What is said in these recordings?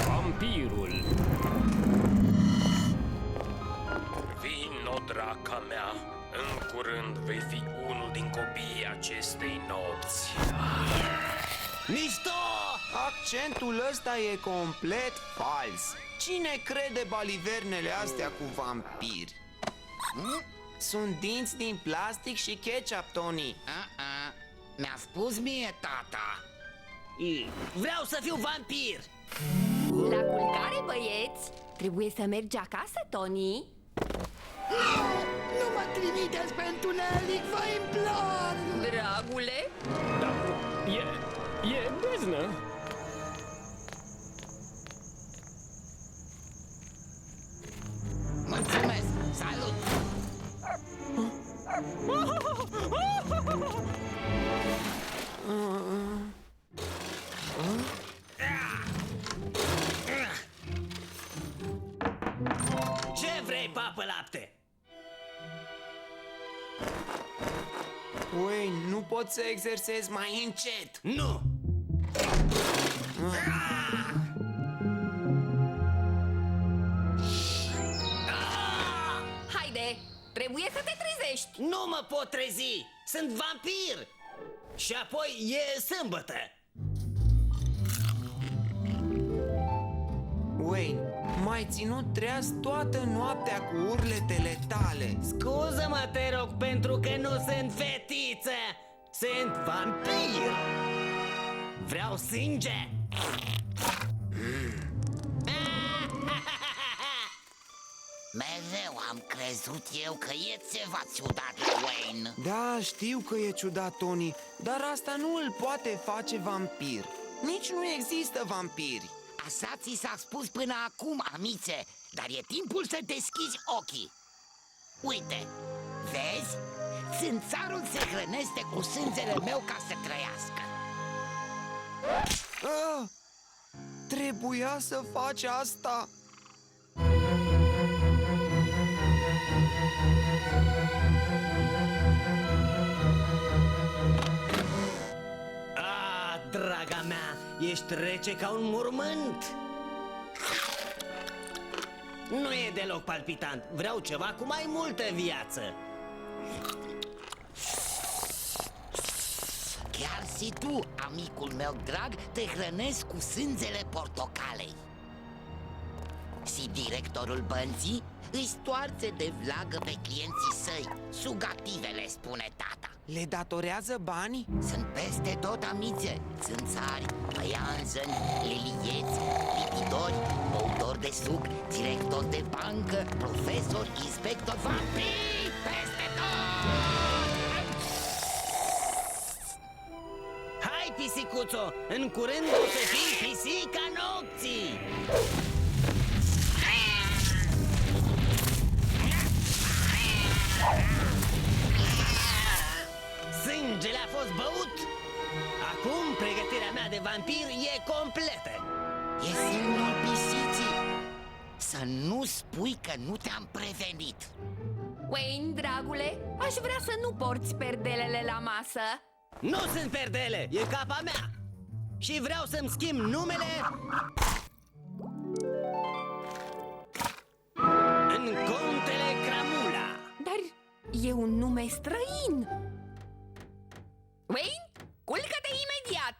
Vampirul. Vino, draca mea, în curând vei fi unul din copiii acestei nopți. Mișto! Accentul ăsta e complet fals. Cine crede balivernele astea cu vampiri? Sunt dinți din plastic și ketchup, Tony. Mi-a spus mie tata. Vreau să fiu vampir! La culcare, băieți! Trebuie să mergi acasă, Tony. Nu mă trimiteți pe întuneric, vă implor! Dragule? Da, e beznă. Mulțumesc! Salut! Ce vrei, papă lapte? Wayne, nu pot să exersez mai încet. Nu! Haide, trebuie să te trezești. Nu mă pot trezi! Sunt vampir! Și apoi e sâmbătă! Wayne, m-ai ținut treaz toată noaptea cu urletele tale. Scuză-mă, te rog, pentru că nu sunt fetiță! Sunt vampir! Vreau sânge! Mereu am crezut eu că e ceva ciudat la Wayne. Da, știu că e ciudat, Tony, dar asta nu îl poate face vampir. Nici nu există vampiri. Așa ți s-a spus până acum, amice, dar e timpul să deschizi ochii. Uite, vezi? Țânțarul se hrănește cu sângele meu ca să trăiască. Ah, trebuia să faci asta. Draga mea, ești rece ca un mormânt. Nu e deloc palpitant. Vreau ceva cu mai multă viață. Chiar și tu, amicul meu drag, te hrănesc cu sângele portocalei. Și directorul bănții îi stoarțe de vlagă pe clienții săi. Sugativele, spune tata. Le datorează bani? Sunt peste tot, amice. Țânțari, păianjeni, lilieți, lipitori, băutori de suc, director de bancă, profesor, inspector, vampiri, peste tot! Hai, pisicuțo, în curând o să fii pisica nopții. Sângele a fost băut. Acum pregătirea mea de vampir e completă. E semnul pisicii. Să nu spui că nu te-am prevenit. Wayne, dragule, aș vrea să nu porți perdelele la masă. Nu sunt perdele, e capa mea. Și vreau să-mi schimb numele în Contele Cramula. Dar e un nume străin. Wayne, culcă-te imediat.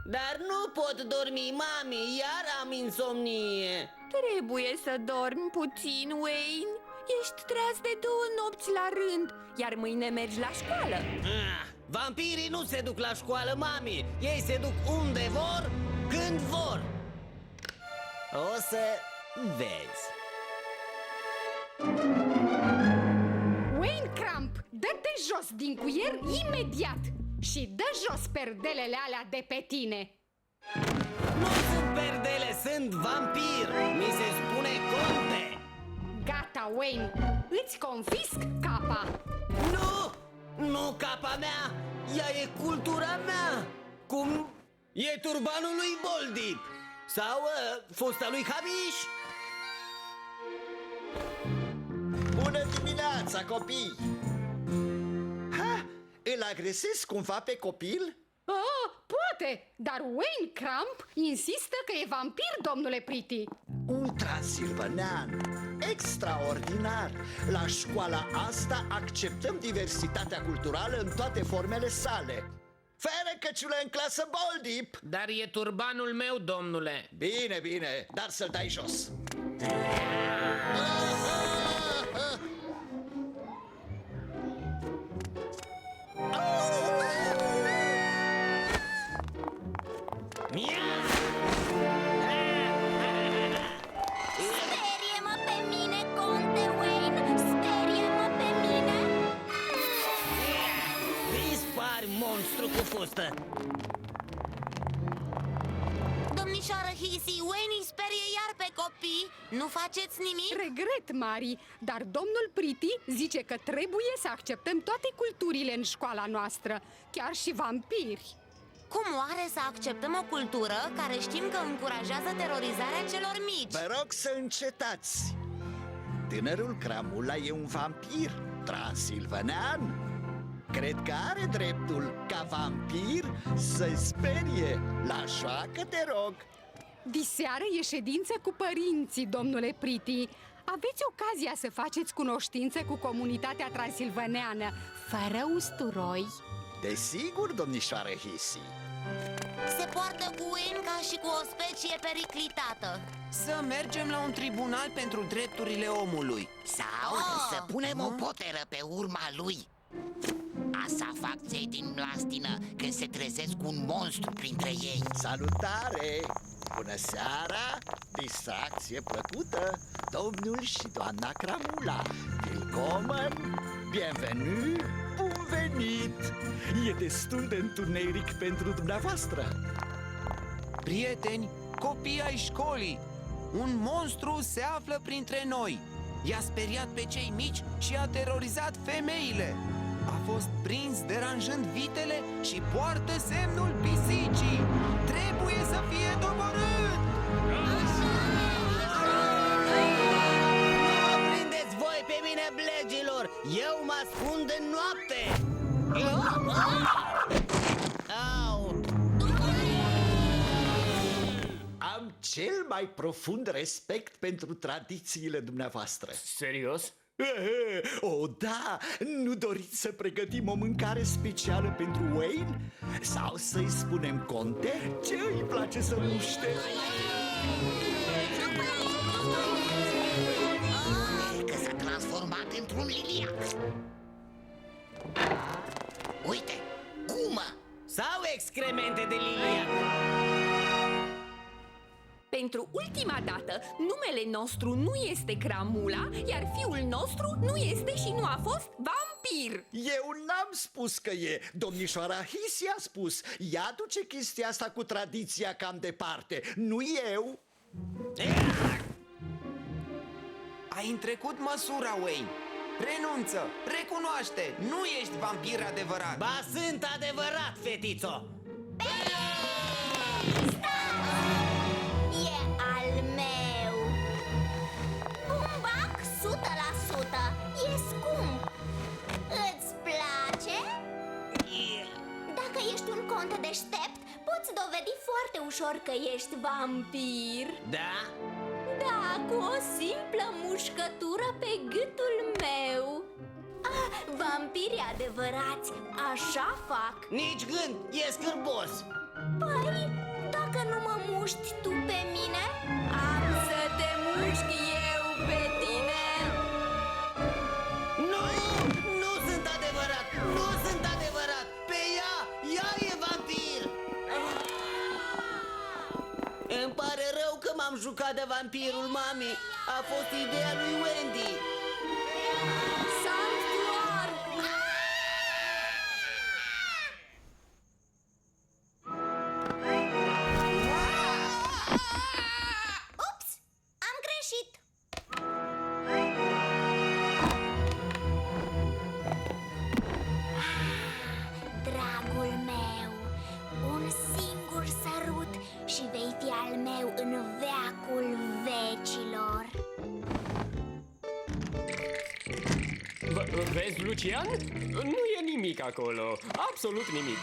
Dar nu pot dormi, mami, iar am insomnie. Trebuie să dormi puțin, Wayne. Ești treaz de 2 nopți la rând, iar mâine mergi la școală. Vampirii nu se duc la școală, mami. Ei se duc unde vor, când vor. O să vezi. Wayne Crump, dă-te jos din cuier imediat și dă jos perdelele alea de pe tine. Nu sunt perdele, sunt vampir. Mi se spune conte. Gata, Wayne, îți confisc capa. Nu, nu capa mea. Ea e cultura mea. Cum e turbanul lui Boldip sau fusta lui Hamish. Bună dimineața, copii! Ha! Îl agresezi cumva pe copil? Oh, poate, dar Wayne Crump insistă că e vampir, domnule Pretty. Un transilvanean extraordinar! La școala asta acceptăm diversitatea culturală în toate formele sale. Fără căciulă în clasă, Boldip! Dar e turbanul meu, domnule. Bine, bine, dar să-l dai jos. Sperie-mă pe mine, conte Wayne! Sperie-mă pe mine! Dispari, monstru cu fustă. Domnișoară Hissy, Wayne îi sperie iar pe copii. Nu faceți nimic? Regret, Mari, dar domnul Pretty zice că trebuie să acceptăm toate culturile în școala noastră, chiar și vampiri. Cum oare să acceptăm o cultură care știm că încurajează terorizarea celor mici? Vă rog să încetați. Tânărul Cramula e un vampir transilvanean. Cred că are dreptul, ca vampir, să-i sperie. La joacă, te rog. Diseară e ședință cu părinții, domnule Pretty. Aveți ocazia să faceți cunoștință cu comunitatea transilvaneană, fără usturoi. Desigur, domnișoară Hissy. Se poartă cu Wayne ca și cu o specie periclitată. Să mergem la un tribunal pentru drepturile omului. Sau să punem o poteră pe urma lui. Asta fac cei din Mlastină când se trezesc cu un monstru printre ei. Salutare! Bună seara! Distracție plăcută! Domnul și doamna Cramula! Willkommen! Bienvenue! Bun venit! E destul de întuneric pentru dumneavoastră. Prieteni, copii ai școlii, un monstru se află printre noi. I-a speriat pe cei mici și a terorizat femeile. A fost prins deranjând vitele și poartă semnul pisicii. Trebuie să fie doborât! Nu mă prindeți voi pe mine, blegilor! Eu mă ascund în noapte! Au! Am cel mai profund respect pentru tradițiile dumneavoastră. Serios? Oh, da! Nu doriți să pregătim o mâncare specială pentru Wayne? Sau să-i spunem conte ce îi place să muște? Că s-a transformat într-un liliac. Uite, gumă! Sau excremente de liliac. Pentru ultima dată, numele nostru nu este Cramula, iar fiul nostru nu este și nu a fost vampir. Eu n-am spus că e. Domnișoara Hissy a spus. Ea duce chestia asta cu tradiția cam departe. Nu eu. Ai întrecut măsura, Wayne. Renunță, recunoaște, nu ești vampir adevărat. Ba, sunt adevărat, fetițo. E al meu. Bumbac 100%. E scump. Îți place? Dacă ești un conte deștept, poți dovedi foarte ușor că ești vampir. Da? Da, cu o simplă mușcătură pe gâtul meu. Vampirii adevărați așa fac. Nici gând, e scârbos. Păi, dacă nu mă muști tu pe mine? Îmi pare rău că m-am jucat de vampirul, mami. A fost ideea lui Wendy. Sanctuar! Ups! Am greșit! Dragul meu, un singur sărut și vei fi al meu în veacul vecilor. Vezi, Lucian? Nu e nimic acolo. Absolut nimic.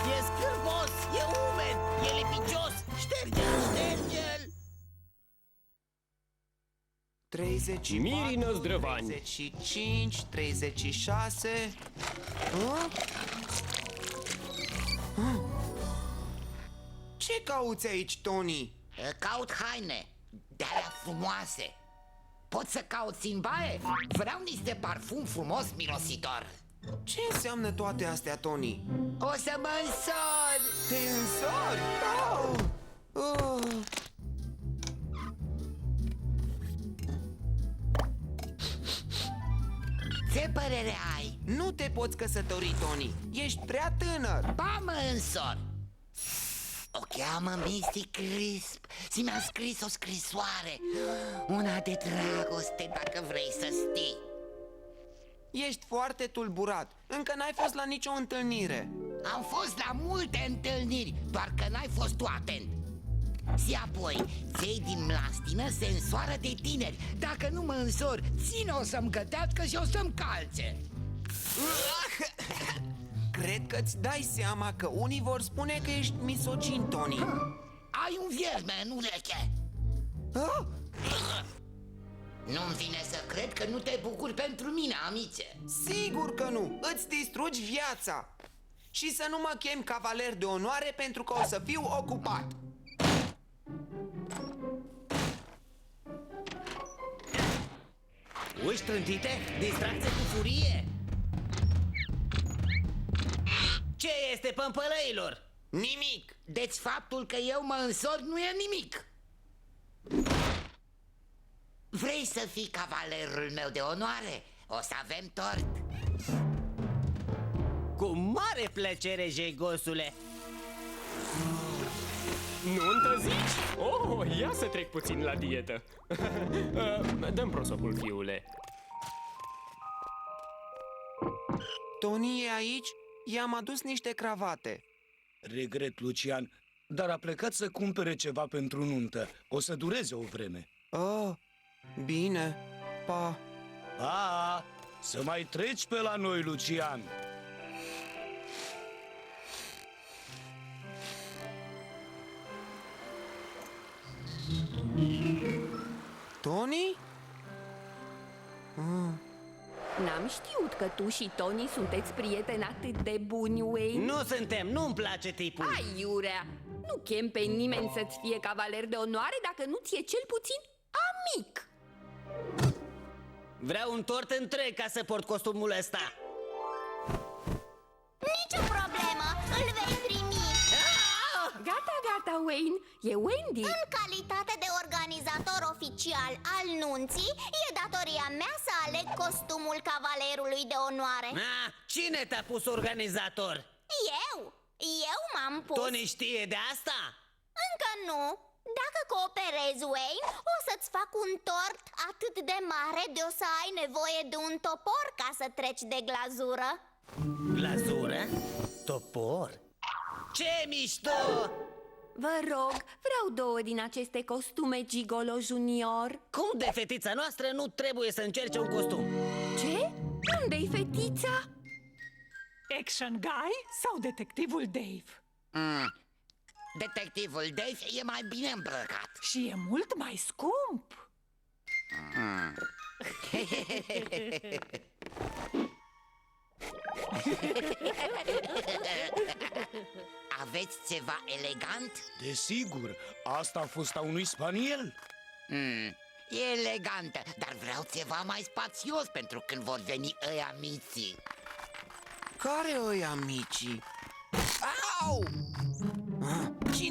E scârbos, e umed, e lipicios. Șterge-l, șterge-l. 30, Mirină Zdrăvani. 35, 36. Hă? Hă? Ce cauți aici, Tony? Caut haine de-alea frumoase. Pot să cauți în baie? Vreau niște parfum frumos mirositor. Ce înseamnă toate astea, Tony? O să mă însor! Te însori? Oh! Oh! Ce părere ai? Nu te poți căsători, Tony. Ești prea tânăr. Ba, mă însor! O cheamă Misty Crisp și mi-a scris o scrisoare. Una de dragoste, dacă vrei să știi. Ești foarte tulburat. Încă n-ai fost la nicio întâlnire. Am fost la multe întâlniri, doar că n-ai fost tu atent. Și apoi, cei din mlastină se însoară de tineri. Dacă nu mă însor, ține o să-mi gătească și o să-mi calce. Cred că-ți dai seama că unii vor spune că ești misogin, Tony. Ai un vierme în ureche. Ah! Nu-mi vine să cred că nu te bucuri pentru mine, amice. Sigur că nu, îți distrugi viața. Și să nu mă chem cavaler de onoare pentru că o să fiu ocupat. Uși trântite, distracție cu furie. Ce este, pămpălăilor? Nimic. Deci faptul că eu mă însor nu e nimic. Vrei să fii cavalerul meu de onoare? O să avem tort. Cu mare plăcere, jegosule. Nuntă zici? Oh, ia să trec puțin la dietă. Dă-mi prosopul, fiule. Tony e aici? I-am adus niște cravate. Regret, Lucian, dar a plecat să cumpere ceva pentru nuntă. O să dureze o vreme. Oh, bine. Pa. Pa! Să mai treci pe la noi, Lucian! Tony? N-am știut că tu și Tony sunteți prieteni atât de buni, Wayne. Nu suntem, nu-mi place tipul. Ai, iurea! Nu chem pe nimeni să-ți fie cavaler de onoare dacă nu ți-e cel puțin amic. Vreau un tort întreg ca să port costumul ăsta. Nicio problemă, îl vei primi. Gata, gata, Wayne. E Wendy. În calitate de organizator oficial al nunții, e datoria mea să aleg costumul cavalerului de onoare. Cine te-a pus organizator? Eu m-am pus. Tony știe de asta? Încă nu. Dacă cooperezi, Wayne, o să-ți fac un tort atât de mare de o să ai nevoie de un topor ca să treci de glazură. Glazură? Topor? Ce mișto! Vă rog, vreau 2 din aceste costume Gigolo Junior. Cum de fetița noastră nu trebuie să încerce un costum? Ce? Unde-i fetița? Action Guy sau detectivul Dave? Detectivul Dave e mai bine îmbrăcat. Și e mult mai scump. Aveți ceva elegant? Desigur, asta a fost a unui spaniel. E elegantă, dar vreau ceva mai spațios pentru când vor veni ăia miții. Care ăia micii? Au!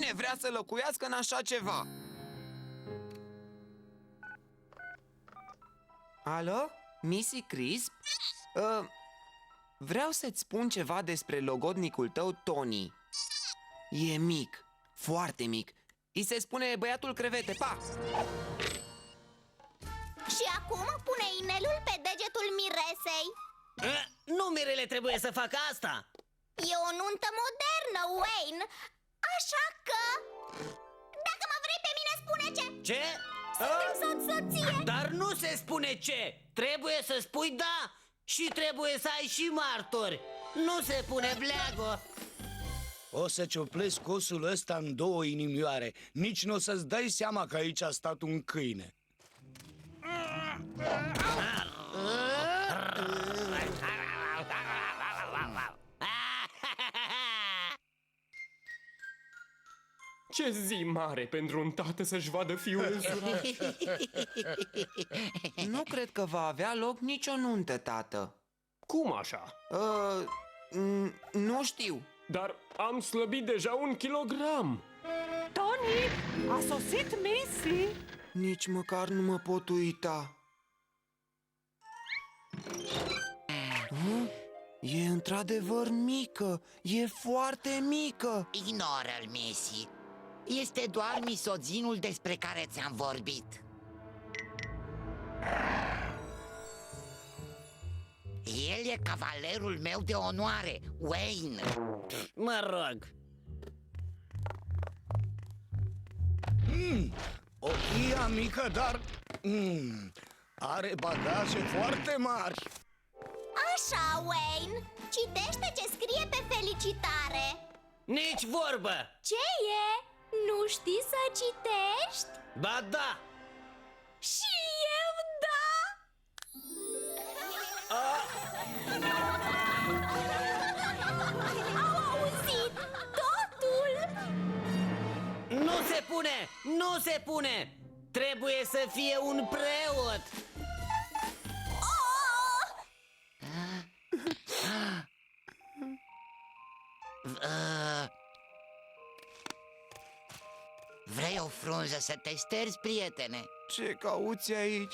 Cine vrea să locuiască în așa ceva? Alo? Missy Crisp? Vreau să-ți spun ceva despre logodnicul tău, Tony. E mic, foarte mic. Îi se spune băiatul crevete, pa! Și acum pune inelul pe degetul miresei. Nu mirele trebuie să facă asta. E o nuntă modernă, Wayne. Așa că... Dacă mă vrei pe mine, spune ce. Ce? Suntem soț-soție. Dar nu se spune ce. Trebuie să spui da. Și trebuie să ai și martori. Nu se pune bleagă. O să cioplesc osul ăsta în 2 inimioare. Nici nu o să-ți dai seama că aici a stat un câine. Ce zi mare pentru un tată să-și vadă fiul însurat. Nu cred că va avea loc nicio nuntă, tată. Cum așa? Nu știu. Dar am slăbit deja 1 kilogram. Tony, a sosit Missy. Nici măcar nu mă pot uita. E într-adevăr mică. E foarte mică. Ignoră-l, Missy. Este doar misozinul despre care ți-am vorbit. El e cavalerul meu de onoare, Wayne. Mă rog. O fia mică, dar... are bagaje foarte mari. Așa, Wayne. Citește ce scrie pe felicitare. Nici vorbă. Ce e? Nu știi să citești? Ba da. Și eu da! Au auzit totul! Nu se pune. Nu se pune. Trebuie să fie un preot. Vrei o frunză să te ștergi, prietene? Ce cauți aici?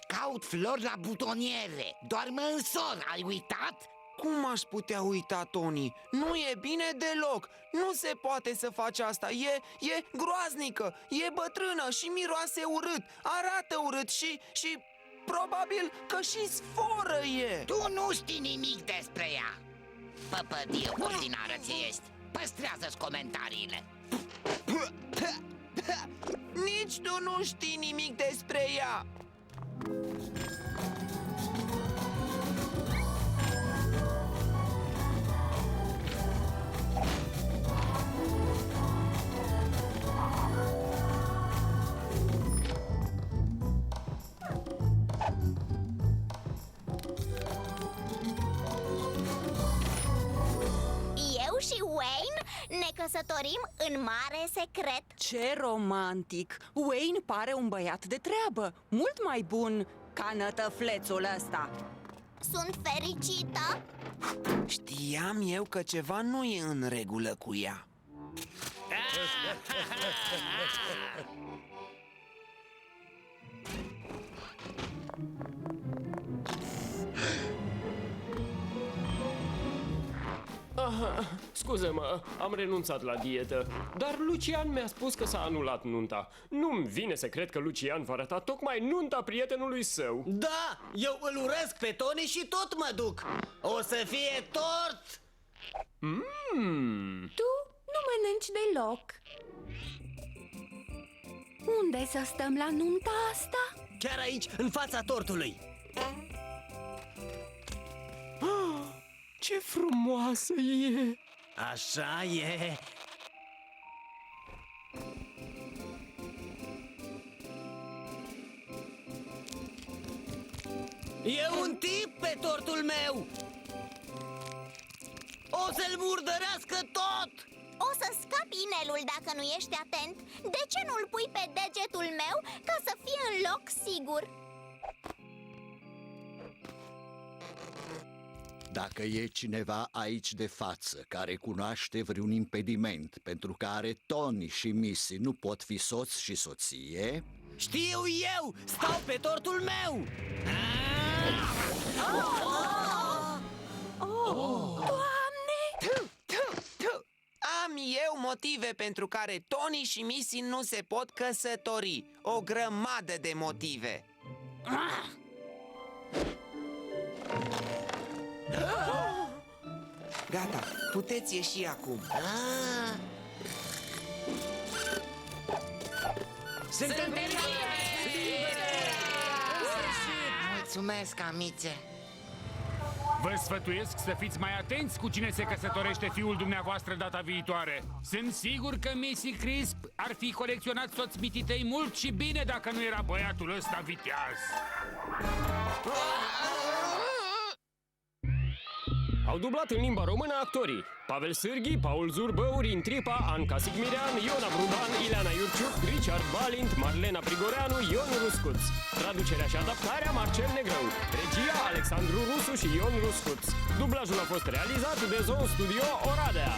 Caut flori la butoniere. Doar mă însor, ai uitat? Cum aș putea uita, Tony? Nu e bine deloc. Nu se poate să faci asta. E groaznică. E bătrână și miroase urât. Arată urât și probabil că și sforă e. Tu nu știi nimic despre ea. Păpădie ordinară ți ești. Păstrează-ți comentariile. Nici tu nu știi nimic despre ea. Eu și Wayne ne căsătorim în mare secret. Ce romantic! Wayne pare un băiat de treabă, mult mai bun ca nătăflețul ăsta. Sunt fericită. Știam eu că ceva nu e în regulă cu ea. Scuze-mă, am renunțat la dietă. Dar Lucian mi-a spus că s-a anulat nunta. Nu-mi vine să cred că Lucian va arăta tocmai nunta prietenului său. Da, eu îl urăsc pe Tony și tot mă duc. O să fie tort. Tu nu mănânci deloc. Unde să stăm la nunta asta? Chiar aici, în fața tortului. Ce frumoasă e! Așa e. E un tip pe tortul meu. O să-l murdărească tot. O să scapi inelul dacă nu ești atent. De ce nu-l pui pe degetul meu ca să fie în loc sigur? Dacă e cineva aici de față care cunoaște vreun impediment pentru care Tony și Missy nu pot fi soț și soție... Știu eu! Stau pe tortul meu! Am eu motive pentru care Tony și Missy nu se pot căsători. O grămadă de motive. Gata, puteți ieși acum. Suntem Mulțumesc, amițe! Vă sfătuiesc să fiți mai atenți cu cine se căsătorește fiul dumneavoastră data viitoare. Sunt sigur că Missy Crisp ar fi colecționat soți mititei mult și bine dacă nu era băiatul ăsta viteaz. Au dublat în limba română actorii Pavel Sârghi, Paul Zurbă, Rin Tripa, Anca Sigmirean, Iona Brudan, Ileana Iurciuc, Richard Balint, Marlena Prigoreanu, Ion Ruscuț. Traducerea și adaptarea Marcel Negrău. Regia Alexandru Rusu și Ion Ruscuț. Dublajul a fost realizat de Zone Studio Oradea.